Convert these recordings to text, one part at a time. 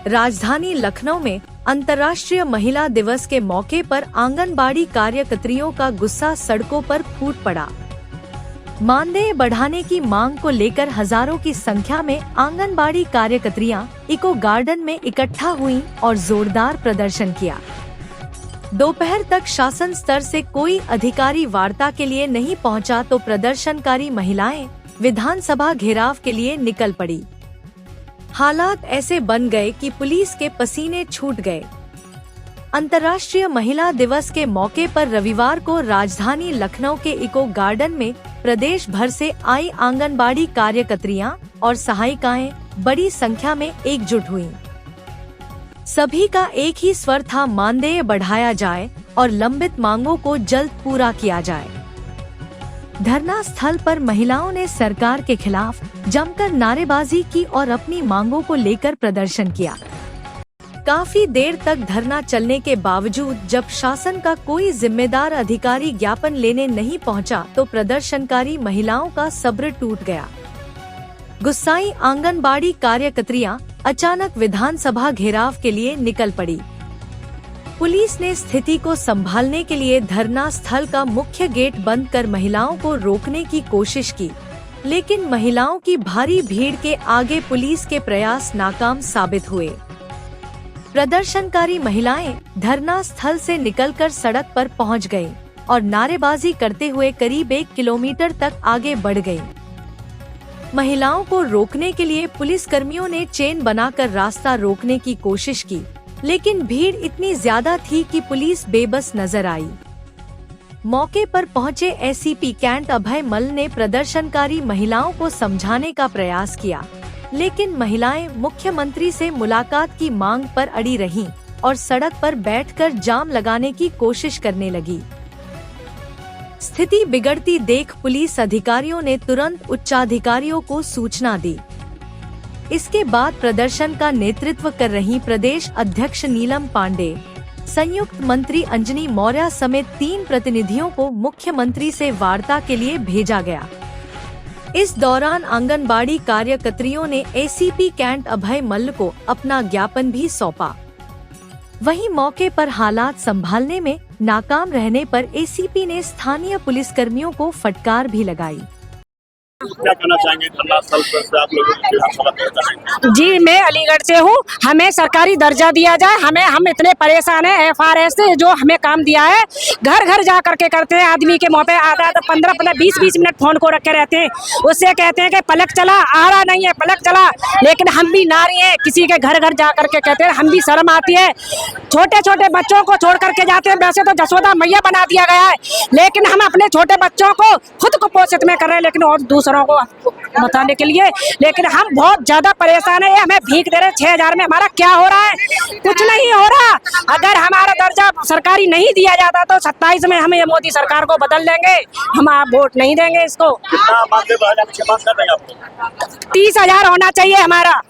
राजधानी लखनऊ में अंतर्राष्ट्रीय महिला दिवस के मौके पर आंगनबाड़ी कार्यकर्तियों का गुस्सा सड़कों पर फूट पड़ा। मानदेय बढ़ाने की मांग को लेकर हजारों की संख्या में आंगनबाड़ी कार्यकर्तियां इको गार्डन में इकट्ठा हुईं और जोरदार प्रदर्शन किया। दोपहर तक शासन स्तर से कोई अधिकारी वार्ता के लिए नहीं पहुंचा तो प्रदर्शनकारी महिलाएं विधानसभा घेराव के लिए निकल पड़ी। हालात ऐसे बन गए कि पुलिस के पसीने छूट गए। अंतर्राष्ट्रीय महिला दिवस के मौके पर रविवार को राजधानी लखनऊ के इको गार्डन में प्रदेश भर से आई आंगनबाड़ी कार्यकर्तियां और सहायिकाएं बड़ी संख्या में एकजुट हुईं। सभी का एक ही स्वर था, मानदेय बढ़ाया जाए और लंबित मांगों को जल्द पूरा किया जाए। धरना स्थल पर महिलाओं ने सरकार के खिलाफ जमकर नारेबाजी की और अपनी मांगों को लेकर प्रदर्शन किया। काफी देर तक धरना चलने के बावजूद जब शासन का कोई जिम्मेदार अधिकारी ज्ञापन लेने नहीं पहुंचा तो प्रदर्शनकारी महिलाओं का सब्र टूट गया। गुस्साई आंगनबाड़ी कार्यकर्तियां अचानक विधानसभा घेराव के लिए निकल पड़ी। पुलिस ने स्थिति को संभालने के लिए धरना स्थल का मुख्य गेट बंद कर महिलाओं को रोकने की कोशिश की, लेकिन महिलाओं की भारी भीड़ के आगे पुलिस के प्रयास नाकाम साबित हुए। प्रदर्शनकारी महिलाएं धरना स्थल से निकलकर सड़क पर पहुंच गईं और नारेबाजी करते हुए करीब 1 किलोमीटर तक आगे बढ़ गईं। महिलाओं को रोकने के लिए पुलिस कर्मियों ने चेन बनाकर रास्ता रोकने की कोशिश की, लेकिन भीड़ इतनी ज्यादा थी कि पुलिस बेबस नजर आई। मौके पर पहुंचे एसीपी कैंट अभय मल ने प्रदर्शनकारी महिलाओं को समझाने का प्रयास किया, लेकिन महिलाएं मुख्यमंत्री से मुलाकात की मांग पर अड़ी रहीं और सड़क पर बैठकर जाम लगाने की कोशिश करने लगी। स्थिति बिगड़ती देख पुलिस अधिकारियों ने तुरंत उच्चाधिकारियों को सूचना दी। इसके बाद प्रदर्शन का नेतृत्व कर रही प्रदेश अध्यक्ष नीलम पांडे, संयुक्त मंत्री अंजनी मौर्य समेत 3 प्रतिनिधियों को मुख्यमंत्री से वार्ता के लिए भेजा गया। इस दौरान आंगनबाड़ी कार्यकर्तियों ने एसीपी कैंट अभय मल्ल को अपना ज्ञापन भी सौंपा। वहीं मौके पर हालात संभालने में नाकाम रहने पर एसीपी ने स्थानीय पुलिसकर्मियों को फटकार भी लगाई। क्या कहना चाहेंगे धरना स्थल पर से आप लोगों? जी, मैं अलीगढ़ से हूँ। हमें सरकारी दर्जा दिया जाए। हम इतने परेशान हैं। एफआरएस से जो हमें काम दिया है, घर घर जा करके करते हैं। आदमी के मुँह पे आधा 15-15, 20-20 मिनट फोन को रखे रहते हैं। उससे कहते हैं कि पलक चला, आ रहा नहीं है, पलक चला। लेकिन हम भी नारी हैं, किसी के घर घर जा करके कहते हैं। हम भी शर्म आती है। छोटे छोटे बच्चों को छोड़ करके जाते हैं। वैसे तो जसोदा मैया बना दिया गया है, लेकिन हम अपने छोटे बच्चों को खुद कुपोषित में कर रहे हैं, लेकिन और दूसरों को बताने के लिए। लेकिन हम बहुत ज्यादा परेशान है। हमें भीख दे रहे 6,000 में हमारा क्या हो रहा है? कुछ नहीं हो रहा। अगर हमारा दर्जा सरकारी नहीं दिया जाता तो 27 में हम ये मोदी सरकार को बदल देंगे। हम आप वोट नहीं देंगे इसको। 30,000 होना चाहिए हमारा।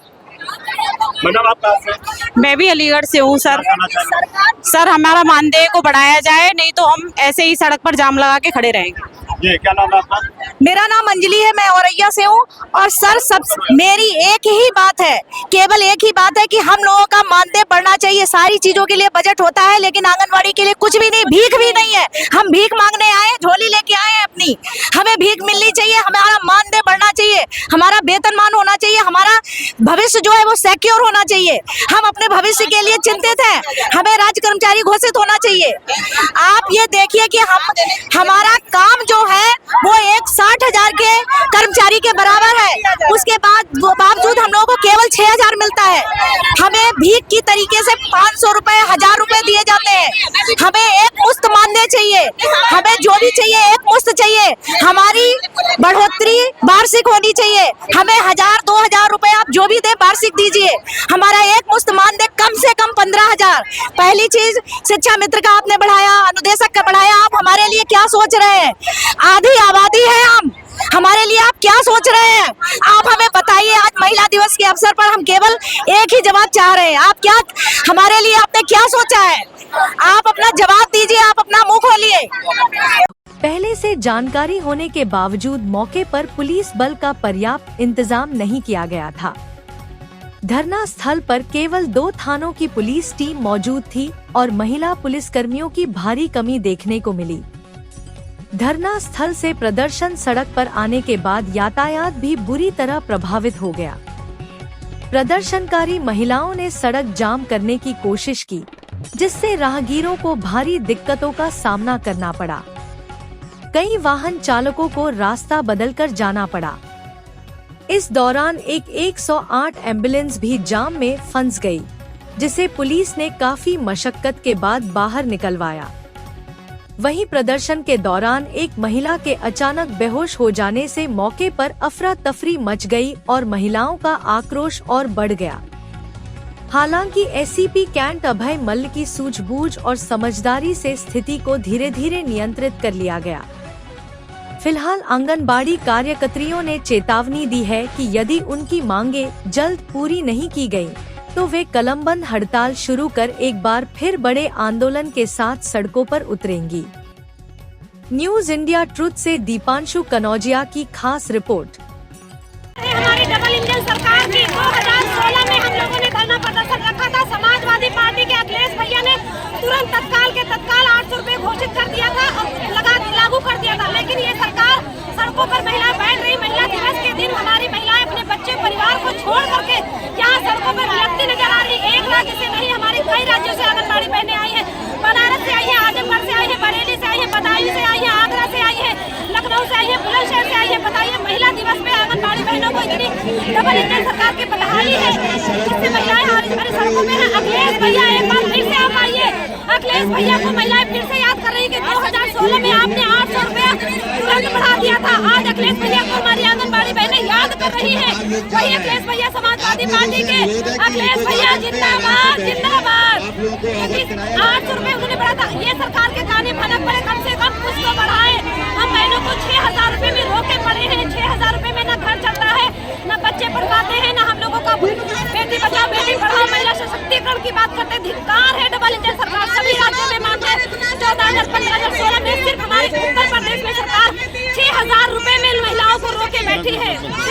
मैडम आप कहाँ से? मैं भी अलीगढ़ से हूँ सर। सर, हमारा मानदेय को बढ़ाया जाए, नहीं तो हम ऐसे ही सड़क पर जाम लगा के खड़े रहेंगे। ये क्या नाम है आपका? मेरा नाम अंजलि है, मैं औरैया से हूँ। और सर, मेरी एक ही बात है, केवल एक ही बात है कि हम लोगों का मानदेय बढ़ना चाहिए। सारी चीजों के लिए बजट होता है, लेकिन आंगनवाड़ी के लिए कुछ भी नहीं, भीख भी नहीं है। हम भीख मांगने आए, झोली लेके आए हैं अपनी। हमें भीख मिलनी चाहिए, हमारा मानदेय बढ़ना चाहिए, हमारा वेतनमान होना चाहिए, हमारा भविष्य जो है वो सिक्योर होना चाहिए। हम अपने भविष्य के लिए चिंतित हैं। हमें राज्य कर्मचारी घोषित होना चाहिए। आप ये देखिए कि हमारा काम जो है वो 60,000 के कर्मचारी के बराबर है। उसके बावजूद हम लोगों को केवल 6,000 मिलता है। हमें भीख की तरीके से 500 रुपए, 1,000 रुपए दिए जाते हैं। हमें एक मुश्त मानदेय चाहिए। हमें जो भी चाहिए एक मुश्त चाहिए। हमारी बढ़ोतरी वार्षिक होनी चाहिए। हमें 1,000-2,000 रुपए आप जो भी दे वार्षिक दीजिए। हमारा एक मुश्त मानदेय कम से कम 15,000। पहली चीज, शिक्षा मित्र का आपने बढ़ाया, अनुदेशक का बढ़ाया। आप हमारे लिए क्या सोच रहे हैं? आधी आबादी है हम, हमारे लिए आप क्या सोच रहे हैं? आप हमें बताइए। आज महिला दिवस के अवसर पर हम केवल एक ही जवाब चाह रहे हैं। आप क्या हमारे लिए आपने क्या सोचा है? आप अपना जवाब दीजिए, आप अपना मुंह खोलिए। पहले से जानकारी होने के बावजूद मौके पर पुलिस बल का पर्याप्त इंतजाम नहीं किया गया था। धरना स्थल पर केवल 2 थानों की पुलिस टीम मौजूद थी और महिला पुलिसकर्मियों की भारी कमी देखने को मिली। धरना स्थल से प्रदर्शन सड़क पर आने के बाद यातायात भी बुरी तरह प्रभावित हो गया। प्रदर्शनकारी महिलाओं ने सड़क जाम करने की कोशिश की, जिससे राहगीरों को भारी दिक्कतों का सामना करना पड़ा। कई वाहन चालकों को रास्ता बदलकर जाना पड़ा। इस दौरान एक 108 एम्बुलेंस भी जाम में फंस गई, जिसे पुलिस ने काफी मशक्कत के बाद बाहर निकलवाया। वहीं प्रदर्शन के दौरान एक महिला के अचानक बेहोश हो जाने से मौके पर अफरा तफरी मच गई और महिलाओं का आक्रोश और बढ़ गया। हालांकि एसीपी कैंट अभय मल्ल की सूझबूझ और समझदारी से स्थिति को धीरे धीरे नियंत्रित कर लिया गया। फिलहाल आंगनबाड़ी कार्यकर्तियों ने चेतावनी दी है कि यदि उनकी मांगे जल्द पूरी नहीं की गयी, तो वे कलमबंद हड़ताल शुरू कर एक बार फिर बड़े आंदोलन के साथ सड़कों पर उतरेंगी। न्यूज इंडिया ट्रुथ से दीपांशु कनौजिया की खास रिपोर्ट। हमारी डबल इंजन सरकार की 2016 में हम लोगों ने धरना प्रदर्शन रखा था। समाजवादी पार्टी के अखिलेश भैया ने तुरंत तत्काल 800 रुपए घोषित कर दिया था और लागू कर दिया था। लेकिन ये सरकार सड़कों पर महिलाएं बैठ रही। महिला दिवस के दिन हमारी महिलाएं अपने बच्चे परिवार को छोड़ करके यहाँ सड़कों पर लड़ती नजर आ रही। एक राज्य से नहीं, हमारी कई राज्यों से आंगनबाड़ी बहनें आई है। बनारस से आई है, आजमगढ़ से आई है, बरेली से आई है, बदायूं से आई है, आगरा से आई है, लखनऊ से आई है, बुलंदशहर से आई है। बताइए, महिला दिवस पे आंगनबाड़ी बहनों को इतनी डबल इंजन सरकार की बदहाली है, जिससे महिलाएं हमारी सड़कों में है। अखिलेश भैया एक बार फिर से आप आइए। अखिलेश भैया को महिलाएं फिर से याद कर रही कि 2016 में आपने 800 रुपया तुरंत बढ़ा दिया था। आज अखिलेश भैया को हमारी आंगनबाड़ी बहनें याद कर रही है। वही अखिलेश भैया समाजवादी पार्टी के अखिलेश भैया जिंदाबाद जिंदाबाद। 800 रुपए उन्होंने बढ़ा था। ये सरकार के काने भनक पड़े, कम से कम कुछ तो बढ़ाए। हम बहनों को 6000 रुपए में रोके पड़े हैं। 6000 रुपए में न घर चलता है, न बच्चे पढ़ पाते हैं, न हम लोगों का बेटी बचाओ बेटी पढ़ाओ महिला सशक्तिकरण की बात करते। धिक्कार है डबल इंजन